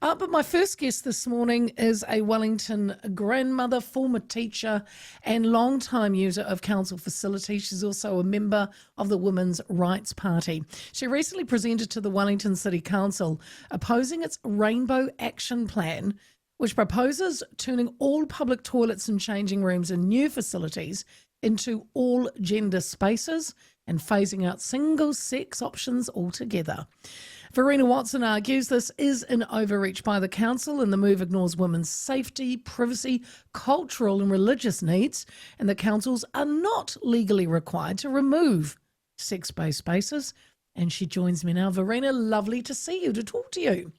But my first guest this morning is a Wellington grandmother, former teacher, and long-time user of council facilities. She's also a member of the Women's Rights Party. She recently presented to the Wellington City Council opposing its Rainbow Action Plan, which proposes turning all public toilets and changing rooms in new facilities into all gender spaces and phasing out single-sex options altogether. Verena Watson argues this is an overreach by the council and the move ignores women's safety, privacy, cultural and religious needs, and the councils are not legally required to remove sex-based spaces. And she joins me now. Verena, lovely to see you, to talk to you.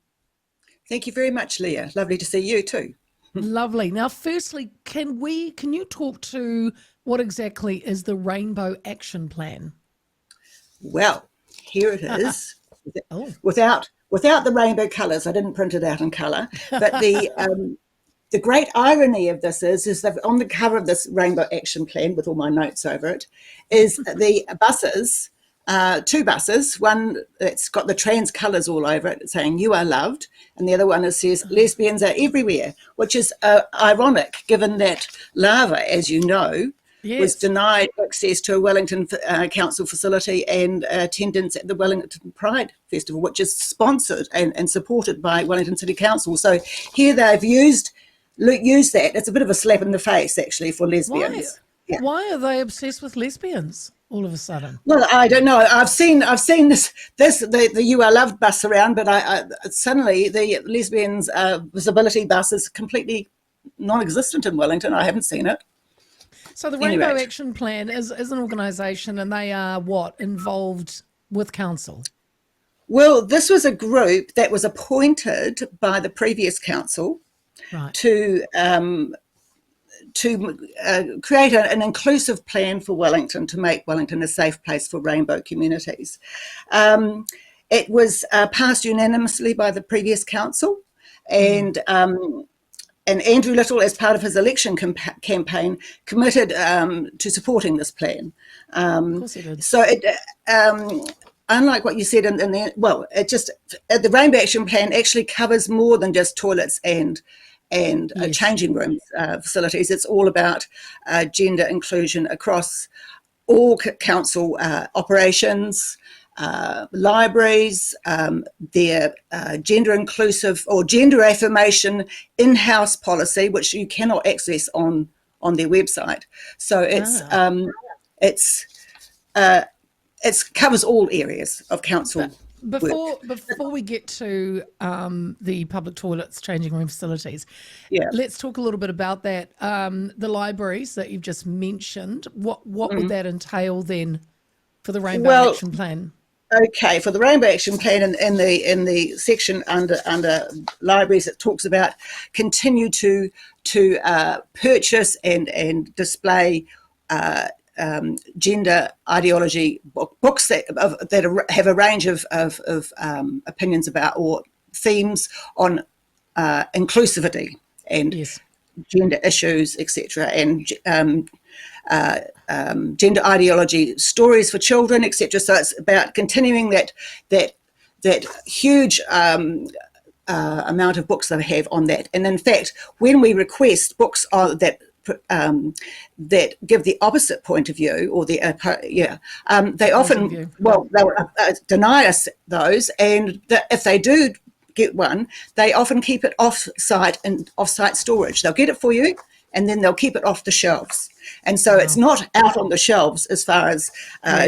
Thank you very much, Leah. Lovely to see you too. Lovely. Now, firstly, can you talk to what exactly is the Rainbow Action Plan? Well, here it is. Oh. Without the rainbow colours, I didn't print it out in colour. But the great irony of this is that on the cover of this Rainbow Action Plan, with all my notes over it, is the buses. Two buses, one that's got the trans colours all over it saying "You are loved," and the other one that says "Lesbians are everywhere," which is ironic given that Lava, as you know, was denied access to a Wellington Council facility and attendance at the Wellington Pride Festival, which is sponsored and supported by Wellington City Council. So here they've used that. It's a bit of a slap in the face, actually, for lesbians. Why are they obsessed with lesbians all of a sudden? Well, I don't know. I've seen the "You Are Loved" bus around, but suddenly the lesbians visibility bus is completely non-existent in Wellington. I haven't seen it. So the Rainbow Action Plan is an organisation, and they are involved with council? Well, this was a group that was appointed by the previous council to create an inclusive plan for Wellington, to make Wellington a safe place for rainbow communities. It was passed unanimously by the previous council, and Andrew Little, as part of his election campaign, committed to supporting this plan. Of course he did. So unlike what you said the Rainbow Action Plan actually covers more than just toilets and changing rooms facilities. It's all about gender inclusion across all council operations, libraries, their gender inclusive or gender affirmation in-house policy, which you cannot access on their website. So it covers all areas of council. Before we get to the public toilets, changing room facilities, let's talk a little bit about that. The libraries that you've just mentioned, what would that entail then for the Rainbow Action Plan? Okay, for the Rainbow Action Plan, in the section under libraries, it talks about continue to purchase and display gender ideology books that have a range of opinions about or themes on inclusivity and gender issues, etc., and gender ideology, stories for children, etc. So it's about continuing that huge amount of books they have on that. And in fact, when we request books that give the opposite point of view, or they often they'll deny us those, and if they do get one, they often keep it off-site storage. They'll get it for you, and then they'll keep it off the shelves. And so it's not out on the shelves as far as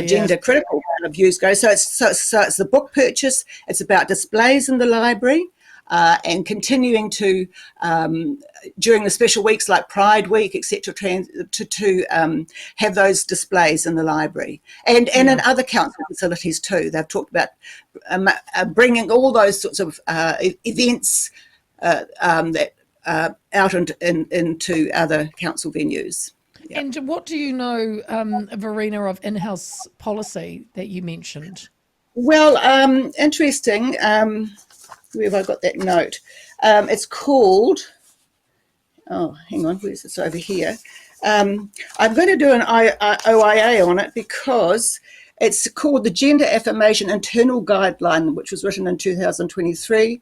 gender critical kind of views go. So it's the book purchase. It's about displays in the library. And continuing to, during the special weeks like Pride Week, etc., to have those displays in the library and in other council facilities too. They've talked about bringing all those sorts of events that out into other council venues. Yep. And what do you know, Verena, of in-house policy that you mentioned? Well, interesting. Where have I got that note? It's called, hang on, where's this over here? I'm going to do an OIA on it because it's called the Gender Affirmation Internal Guideline, which was written in 2023.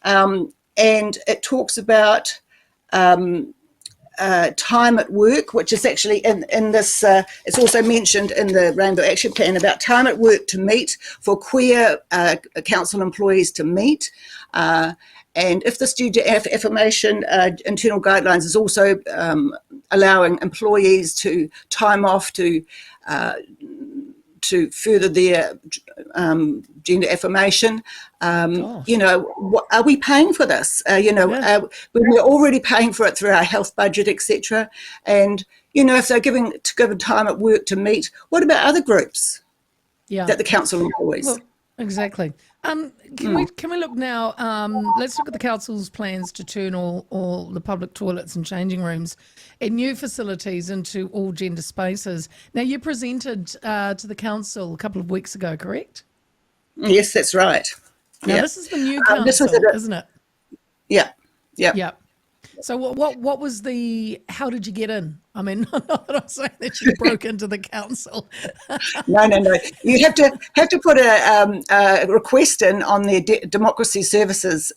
And and it talks about time at work, which is actually in this, it's also mentioned in the Rainbow Action Plan about time at work to meet, for queer council employees to meet. And if this due to affirmation, internal guidelines is also allowing employees to time off to further their gender affirmation. You know, are we paying for this? You know, we're already paying for it through our health budget, etc. And, you know, if they're given time at work to meet, what about other groups that the council employs? Well, exactly. Can we look now? Let's look at the council's plans to turn all the public toilets and changing rooms and new facilities into all gender spaces. Now, you presented to the council a couple of weeks ago, correct? Yes, that's right. Now, this is the new council, isn't it? Yeah. So what was how did you get in? I mean, not that I'm saying that you broke into the council. No. You have to put a request in on the Democracy Services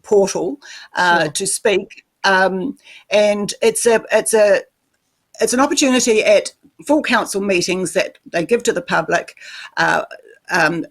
portal to speak, and it's an opportunity at full council meetings that they give to the public an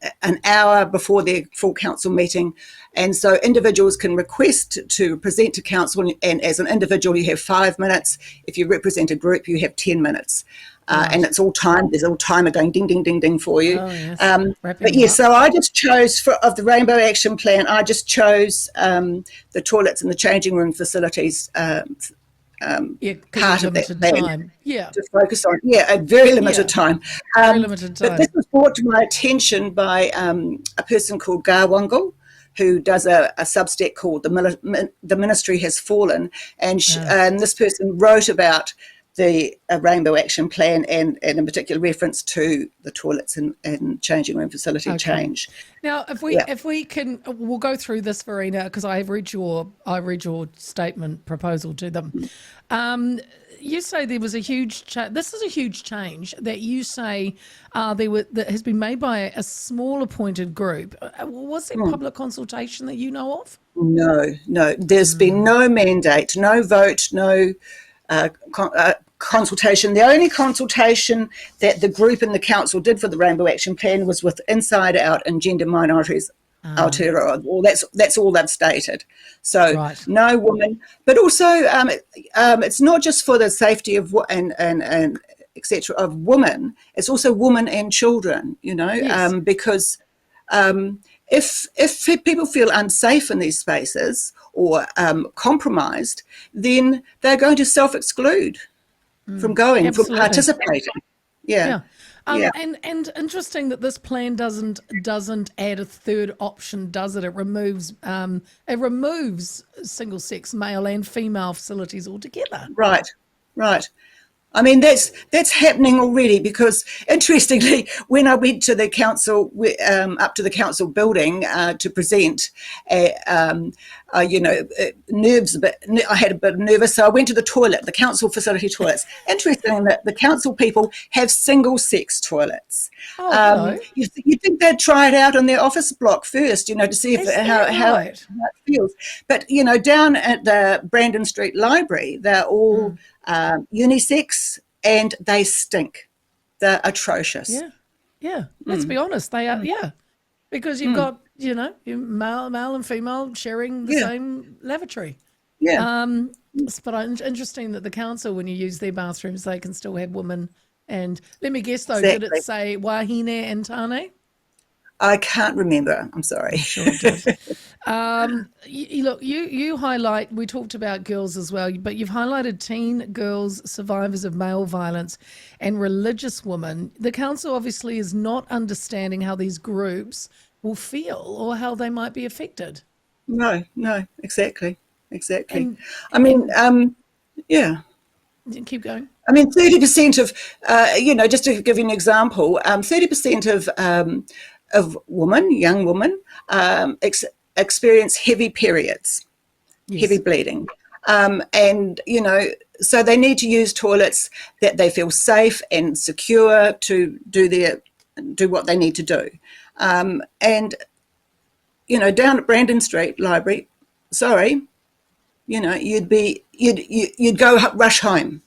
hour before their full council meeting. And so individuals can request to present to council, and as an individual you have 5 minutes. If you represent a group, you have 10 minutes. And it's all timed. There's all timer going ding, ding, ding, ding for you. Oh, yes. But yeah, so I just chose, of the Rainbow Action Plan, I just chose the toilets and the changing room facilities part of that plan to focus on. A very limited time. Very limited time. But this was brought to my attention by a person called Garwungle, who does a Substack called The Ministry Has Fallen, and this person wrote about the Rainbow Action Plan and in particular reference to the toilets and changing room facility change. Now, if we can, we'll go through this, Verena, because I read your statement proposal to them. You say there was a huge this is a huge change that you say that has been made by a small appointed group. Was there public consultation that you know of? No. There's been no mandate, no vote, no consultation. The only consultation that the group and the council did for the Rainbow Action Plan was with Inside Out and Gender Minorities Aotearoa. Well, that's all they've stated. So no woman, but also it's not just for the safety of and etc. of women. It's also women and children. You know, because if people feel unsafe in these spaces or compromised, then they're going to self-exclude from going, from participating. And interesting that this plan doesn't add a third option, does it? It removes single sex male and female facilities altogether. Right. I mean, that's happening already, because interestingly, when I went to the council, up to the council building to present, nerves a bit. I had a bit nervous, so I went to the toilet, the council facility toilets. Interesting that the council people have single-sex toilets. You think they'd try it out on their office block first, to see how it feels. But down at the Brandon Street Library, they're all unisex, and they stink. They're atrocious. Let's be honest, they are. Because you've got male and female sharing the same lavatory. But interesting that the council, when you use their bathrooms, they can still have women. And let me guess though, did it say wahine and tane? I can't remember. I'm sorry. I'm sure it did. Look, you highlight, we talked about girls as well, but you've highlighted teen girls, survivors of male violence, and religious women. The council obviously is not understanding how these groups will feel or how they might be affected. No, exactly. Keep going. I mean, 30% of, just to give you an example, 30% of young women, experience heavy periods, heavy bleeding. And, so they need to use toilets that they feel safe and secure to do what they need to do. And, down at Brandon Street Library, sorry, you'd go rush home.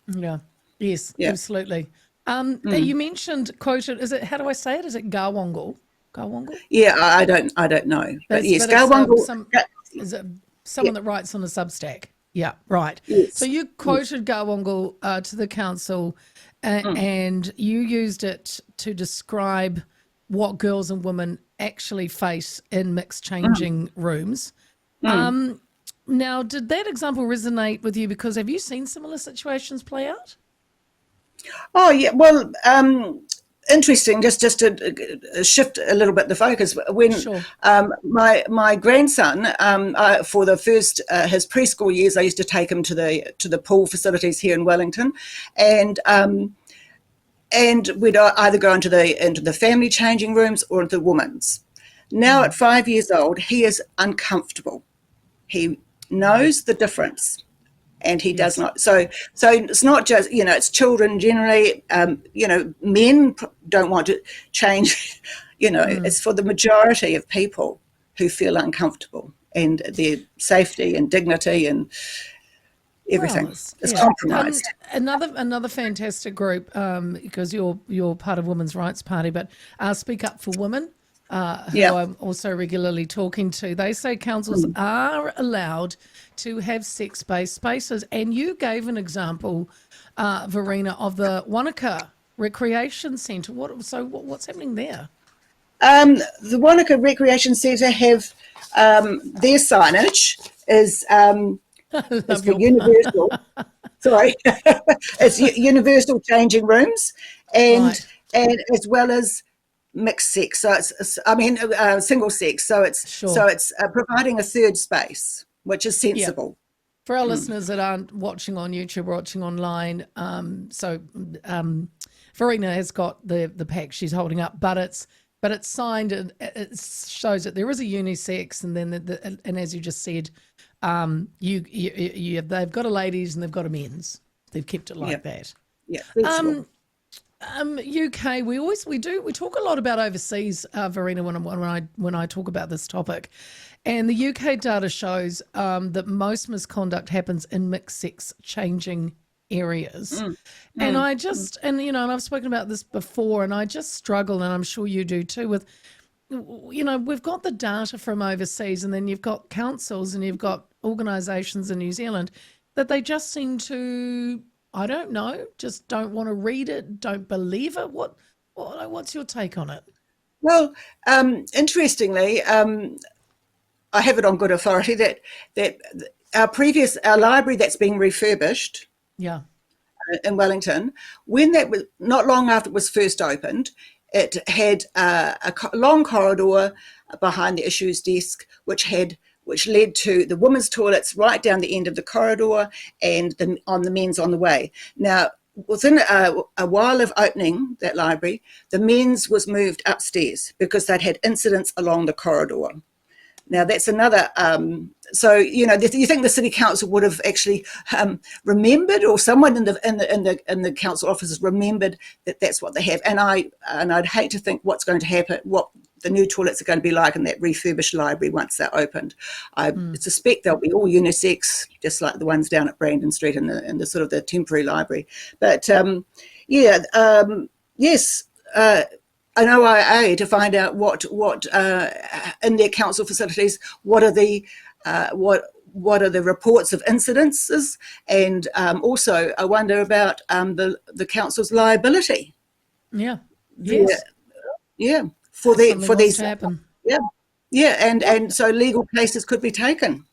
Yeah. Yes, Yeah. absolutely. You mentioned quoted. Is it? How do I say it? Is it Gawongal? Gawongal? Yeah, I don't know, but yes, But it's Gawongal. is it Yeah, someone that writes on a Substack? Yeah, right. So yes, you yes. quoted Gawongal to the council, and you used it to describe what girls and women actually face in mixed changing rooms. Now, did that example resonate with you? Because have you seen similar situations play out? Oh yeah, well, interesting. Just to shift a little bit the focus. When Sure. my grandson, for the first his preschool years, I used to take him to the pool facilities here in Wellington, and we'd either go into the family changing rooms or into the women's. Now at 5 years old, he is uncomfortable. He knows the difference, and he does Yes. not. So it's not just it's children generally. Men don't want to change. It's for the majority of people who feel uncomfortable, and their safety and dignity and Well, everything is yeah. compromised. Another fantastic group, because you're part of Women's Rights Party, but Speak Up for Women, who Yeah. I'm also regularly talking to. They say councils are allowed to have sex-based spaces, and you gave an example, Verena, of the Wanaka Recreation Centre. What's happening there? The Wanaka Recreation Centre have their signage is Love for your universal. Sorry, it's universal changing rooms, and right. and as well as mixed sex. So single sex. So Sure. it's providing a third space, which is Yeah. sensible. For our listeners that aren't watching on YouTube or watching online, Verena has got the pack she's holding up, but it's signed and it shows that there is a unisex, and then and as you just said, they've got a ladies and they've got a men's. They've kept it like Yeah, that. yeah, sensible. UK, we talk a lot about overseas, Verena, when I talk about this topic, and the UK data shows that most misconduct happens in mixed sex changing areas, and and I've spoken about this before, and I just struggle, and I'm sure you do too, with we've got the data from overseas, and then you've got councils and you've got organisations in New Zealand that they just seem to, I don't know, just don't want to read it, don't believe it. What's your take on it? Well, interestingly, I have it on good authority that our library that's being refurbished Yeah. in Wellington, when that was not long after it was first opened, it had a long corridor behind the issues desk, which led to the women's toilets right down the end of the corridor, and the men's on the way. Now, within a while of opening that library, the men's was moved upstairs because they'd had incidents along the corridor. Now that's another. So you think the city council would have actually remembered, or someone in the council offices remembered that that's what they have. And I'd hate to think what's going to happen, what the new toilets are going to be like in that refurbished library once they're opened. I suspect they'll be all unisex, just like the ones down at Brandon Street in the sort of the temporary library. But yes. An OIA to find out what in their council facilities, what are the reports of incidences, and also I wonder about the council's liability. Yeah. Yes. Yeah, If something for was these. to happen. Yeah, and so legal cases could be taken.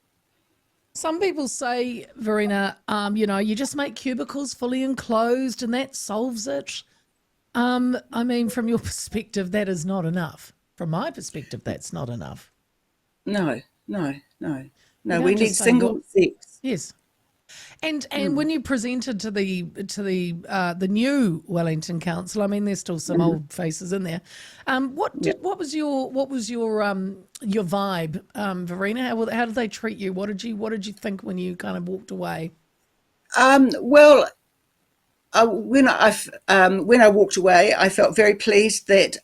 Some people say, Verena, you just make cubicles fully enclosed and that solves it. I mean, from your perspective, that is not enough. From my perspective, that's not enough. No. You don't We just need say, single sex. yes. And when you presented to the new Wellington Council, I mean, there's still some old faces in there. What was your vibe, Verena? How did they treat you? What did you think when you kind of walked away? Well, when I walked away, I felt very pleased that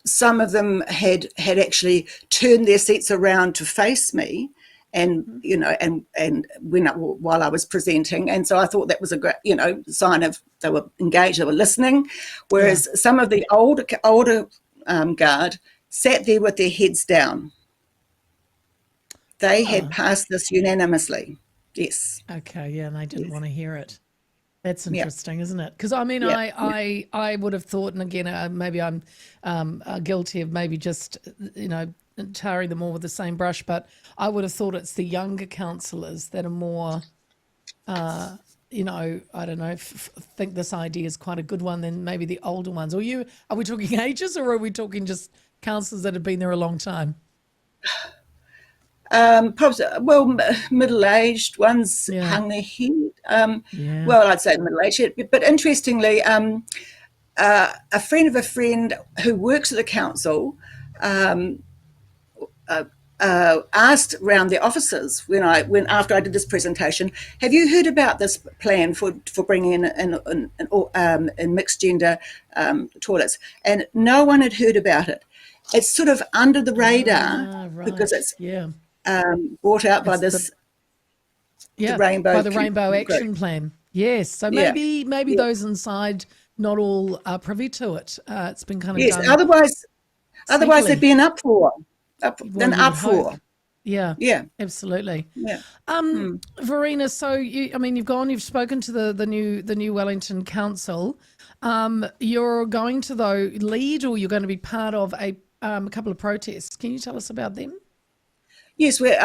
some of them had actually turned their seats around to face me, and and while I was presenting, and so I thought that was a great sign of they were engaged, they were listening. Whereas some of the older guard sat there with their heads down. They had passed this unanimously. Yes. Okay. Yeah, and they didn't want to hear it. That's interesting, isn't it? Because I mean, I would have thought, and again, maybe I'm guilty of maybe just tarring them all with the same brush, but I would have thought it's the younger councillors that are more, I don't know, think this idea is quite a good one than maybe the older ones. Are we talking ages, or are we talking just councillors that have been there a long time? Probably, well, middle-aged ones hung their head. Well, I'd say middle-aged, but interestingly, a friend of a friend who works at the council asked around the offices when after I did this presentation, have you heard about this plan for bringing in mixed gender toilets? And no one had heard about it. It's sort of under the radar because it's brought out by the Rainbow Action Plan. Yes, so maybe those inside not all are privy to it. It's been kind of done. Otherwise they'd be an uproar. Yeah, absolutely. Yeah. Verena, so you've spoken to the new Wellington Council. You're going to lead, or you're going to be part of a couple of protests. Can you tell us about them? Yes, we're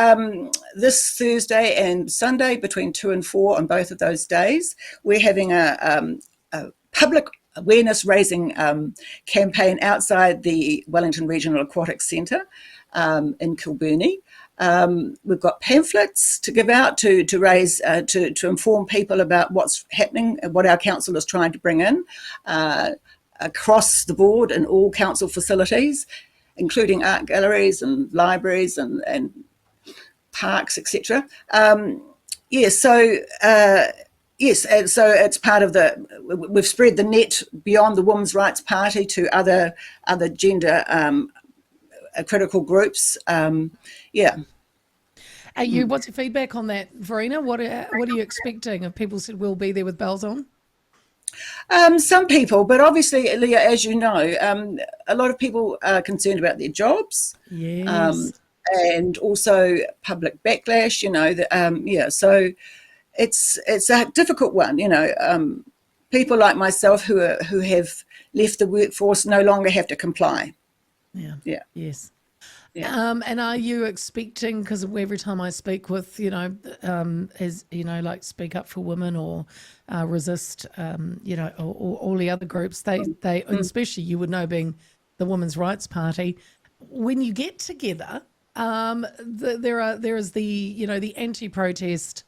this Thursday and Sunday between 2 and 4 on both of those days. We're having a public awareness raising campaign outside the Wellington Regional Aquatic Centre in Kilburnie. We've got pamphlets to give out to raise to inform people about what's happening and what our council is trying to bring in across the board in all council facilities, including art galleries and libraries and parks, etc. Yes, and so it's part of we've spread the net beyond the Women's Rights Party to other gender critical groups. What's your feedback on that, Verena? What are you expecting? Have people said we'll be there with bells on? Some people, but obviously, Leah, as you know, a lot of people are concerned about their jobs. Yes. And also public backlash, so it's a difficult one, people like myself who have left the workforce no longer have to comply. Yes. And are you expecting, because every time I speak with, Speak Up for Women or Resist, or all the other groups, they and especially you would know being the Women's Rights Party, when you get together, there is the anti-protest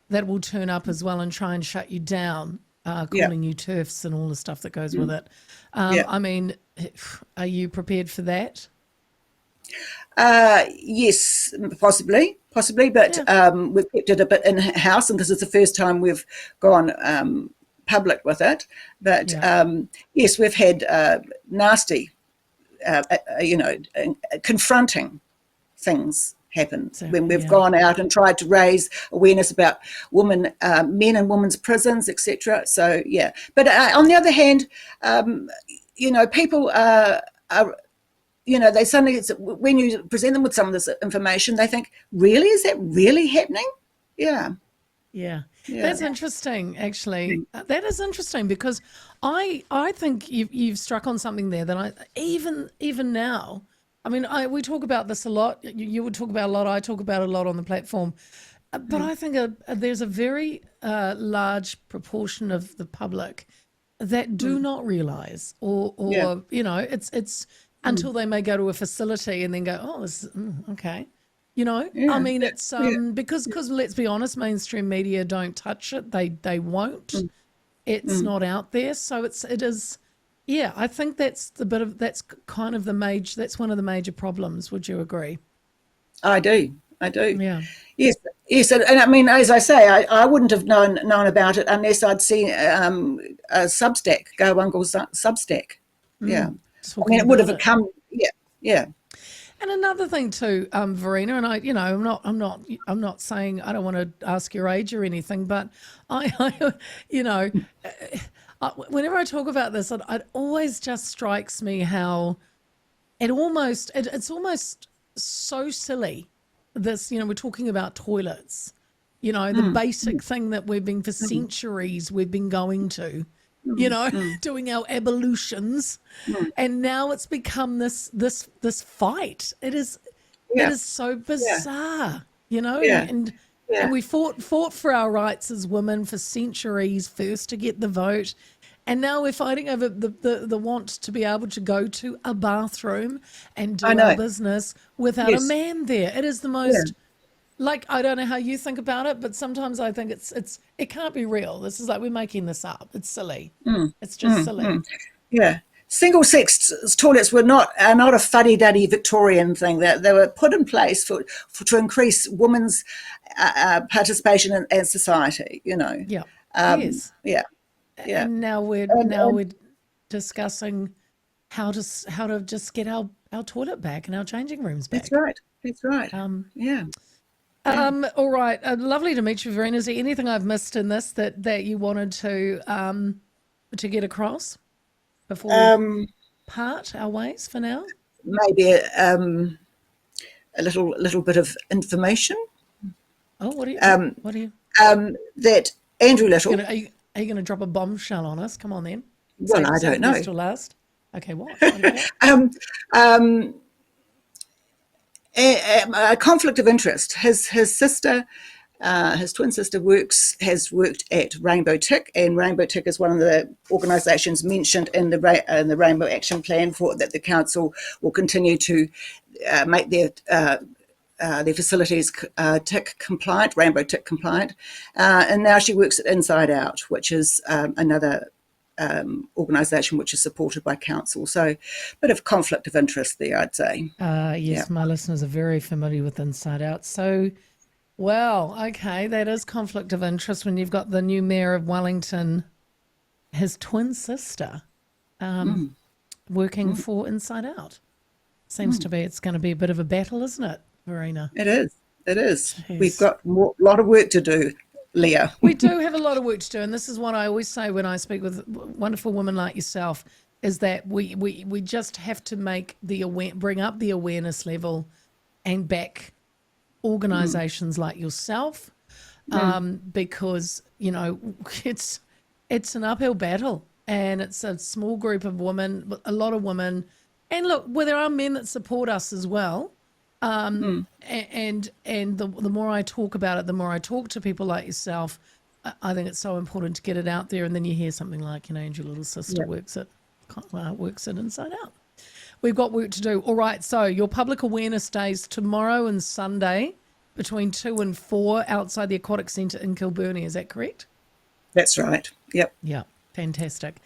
that will turn up as well and try and shut you down, calling you TERFs and all the stuff that goes with it. I mean, are you prepared for that? Yes, possibly, but we've kept it a bit in-house, and because it's the first time we've gone public with it. But yes, we've had nasty, confronting things happen when we've gone out and tried to raise awareness about men in women's prisons, etc. So but on the other hand, people are they suddenly, when you present them with some of this information, they think, really, is that really happening? Yeah. That's interesting, actually. That is interesting, because I think you've struck on something there that even now, I mean, we talk about this a lot. You would talk about a lot. I talk about it a lot on the platform. But I think there's a very large proportion of the public that do not realise, or it's until they may go to a facility and then go, oh, okay. I mean, it's because let's be honest, mainstream media don't touch it. They won't. It's not out there. So it is. Yeah, I think that's kind of that's one of the major problems. Would you agree? I do. Yeah. Yes, and I mean, as I say, I wouldn't have known about it unless I'd seen a Substack, Go Uncle Substack. Yeah. I mean, it would have come, yeah. And another thing too, Verena, and I'm not saying I don't want to ask your age or anything, but I you know, whenever I talk about this, it always just strikes me how it's almost so silly. This, we're talking about toilets, the basic thing that we've been for centuries we've been going to, doing our ablutions, and now it's become this fight. It is so bizarre, and we fought for our rights as women for centuries, first to get the vote, and now we're fighting over the want to be able to go to a bathroom and do our business without a man there. It is the most, I don't know how you think about it, but sometimes I think it can't be real. This is like we're making this up. It's silly. It's just silly. Yeah. Single sex toilets are not a fuddy-duddy Victorian thing. They were put in place to increase women's participation in society, Yeah. Yes. Yeah. Yeah. And now we're discussing how to just get our toilet back and our changing rooms back. That's right. Yeah. All right. Lovely to meet you, Verena. Is there anything I've missed in this that you wanted to get across before we part our ways for now? Maybe a little bit of information. Oh, what do you? That Andrew Little. Are you going to drop a bombshell on us? Come on then. Well, I don't know. Till last. Okay, what? A conflict of interest. His sister, his twin sister, has worked at Rainbow Tick, and Rainbow Tick is one of the organisations mentioned in the Rainbow Action Plan that the council will continue to make their facilities Rainbow Tick compliant, and now she works at Inside Out, which is another organisation which is supported by council. So a bit of conflict of interest there, I'd say. Yes, my listeners are very familiar with Inside Out. So, well, okay, that is conflict of interest when you've got the new mayor of Wellington, his twin sister, working for Inside Out. Seems to be it's going to be a bit of a battle, isn't it, Verena? It is. Jeez. We've got a lot of work to do, Leah. We do have a lot of work to do, and this is what I always say when I speak with wonderful women like yourself, is that we just have to bring up the awareness level and back organisations like yourself, because it's an uphill battle, and it's a small group of women, a lot of women, and look, there are men that support us as well. And the more I talk about it, the more I talk to people like yourself, I think it's so important to get it out there. And then you hear something like, and your little sister works at Inside Out. We've got work to do. All right. So your public awareness days tomorrow and Sunday between 2 and 4 outside the Aquatic Centre in Kilburnie. Is that correct? That's right. Yep. Yeah. Fantastic.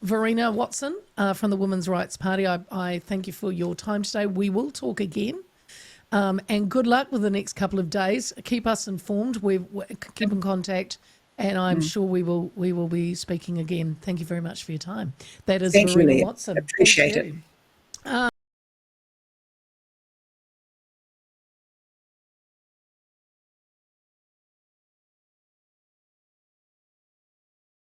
Verena Watson from the Women's Rights Party, I thank you for your time today. We will talk again, and good luck with the next couple of days. Keep us informed. We keep in contact, and I'm sure we will be speaking again. Thank you very much for your time. That is Verena Watson. Appreciate it.